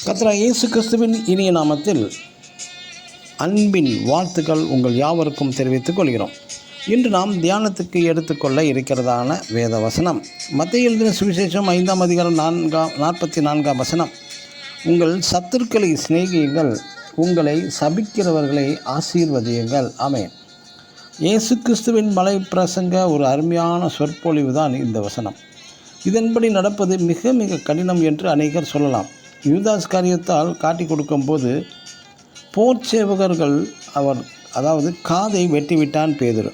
கர்த்தராகிய இயேசு கிறிஸ்துவின் இனிய நாமத்தில் அன்பின் வாழ்த்துக்கள் உங்கள் யாவருக்கும் தெரிவித்துக் கொள்கிறோம். இன்று நாம் தியானத்துக்கு எடுத்துக்கொள்ள இருக்கிறதான வேத வசனம் மத்தேயு எழுதின சுவிசேஷம் 5ஆம் அதிகாரம் 44ஆம் வசனம். உங்கள் சத்துருக்களை சிநேகியுங்கள், உங்களை சபிக்கிறவர்களை ஆசீர்வதியுங்கள். ஆமென். இயேசு கிறிஸ்துவின் மலை பிரசங்க ஒரு அருமையான சொற்பொழிவு தான் இந்த வசனம். இதன்படி நடப்பது மிக மிக கடினம் என்று அநேகர் சொல்லலாம். யூதாஸ் காரியத்தால் காட்டி கொடுக்கும்போது போர் சேவகர்கள் அதாவது காதை வெட்டிவிட்டான் பேதுரு.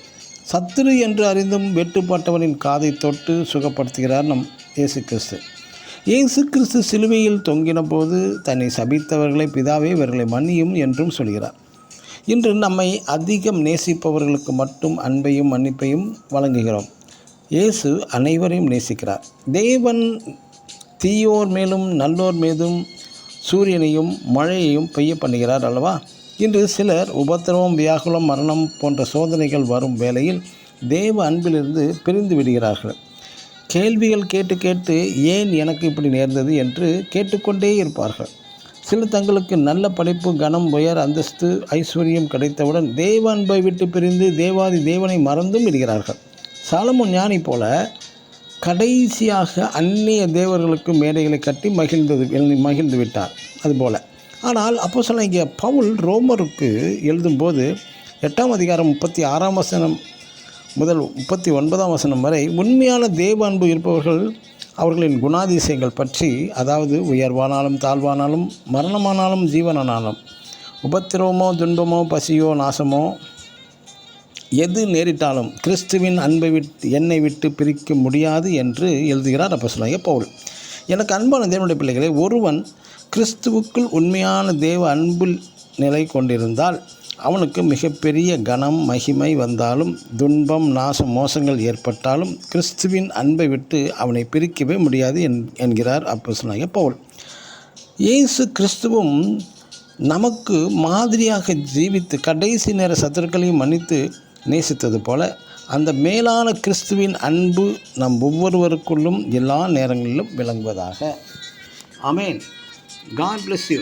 சத்துரு என்று அறிந்தும் வெட்டுப்பட்டவனின் காதை தொட்டு சுகப்படுத்துகிறார் நம் இயேசு கிறிஸ்து. இயேசு கிறிஸ்து சிலுவையில் தொங்கின போது தன்னை சபித்தவர்களை பிதாவே இவர்களை மன்னியும் என்றும் சொல்கிறார். இன்று நம்மை அதிகம் நேசிப்பவர்களுக்கு மட்டும் அன்பையும் மன்னிப்பையும் வழங்குகிறோம். இயேசு அனைவரையும் நேசிக்கிறார். தேவன் தீயோர் மேலும் நல்லோர் மீதும் சூரியனையும் மழையையும் பெய்ய பண்ணுகிறார் அல்லவா? இன்று சிலர் உபத்திரவம், வியாகுலம், மரணம் போன்ற சோதனைகள் வரும் வேளையில் தேவ அன்பிலிருந்து பிரிந்து விடுகிறார்கள். கேள்விகள் கேட்டு கேட்டு ஏன் எனக்கு இப்படி நேர்ந்தது என்று கேட்டுக்கொண்டே இருப்பார்கள். சிலர் தங்களுக்கு நல்ல படிப்பு, கனம், உயர், அந்தஸ்து, ஐஸ்வர்யம் கிடைத்தவுடன் தேவ அன்பை விட்டு பிரிந்து தேவாதி தேவனை மறந்தும் விடுகிறார்கள். சாலமோன் ஞானி போல கடைசியாக அந்நிய தேவர்களுக்கு மேடைகளை கட்டி மகிழ்ந்து விட்டார். அதுபோல் ஆனால் அப்போஸ்தலனாகிய பவுல் ரோமருக்கு எழுதும்போது 8ஆம் அதிகாரம் 36ஆம் வசனம் முதல் 39ஆம் வசனம் வரை உண்மையான தேவ அன்பு இருப்பவர்கள் அவர்களின் குணாதிசயங்கள் பற்றி, அதாவது உயர்வானாலும் தாழ்வானாலும் மரணமானாலும் ஜீவனானாலும் உபத்திரவமோ துன்பமோ பசியோ நாசமோ எது நேரிட்டாலும் கிறிஸ்துவின் அன்பை என்னை விட்டு பிரிக்க முடியாது என்று எழுதுகிறார் அப்போஸ்தலனாகிய பவுல். எனக்கு அன்பான தேவனுடைய பிள்ளைகளை, ஒருவன் கிறிஸ்துவுக்குள் உண்மையான தேவ அன்பில் நிலை கொண்டிருந்தால் அவனுக்கு மிகப்பெரிய கனம், மகிமை வந்தாலும், துன்பம், நாசம், மோசங்கள் ஏற்பட்டாலும் கிறிஸ்துவின் அன்பை விட்டு அவனை பிரிக்கவே முடியாது என்கிறார் அப்போஸ்தலனாகிய பவுல். இயேசு கிறிஸ்துவும் நமக்கு மாதிரியாக ஜீவித்து கடைசி நேர சத்துருக்களையும் மன்னித்து நேசித்தது போல அந்த மேலான கிறிஸ்துவின் அன்பு நம் ஒவ்வொருவருக்குள்ளும் எல்லா நேரங்களிலும் விளங்குவதாக. ஆமென். God bless you.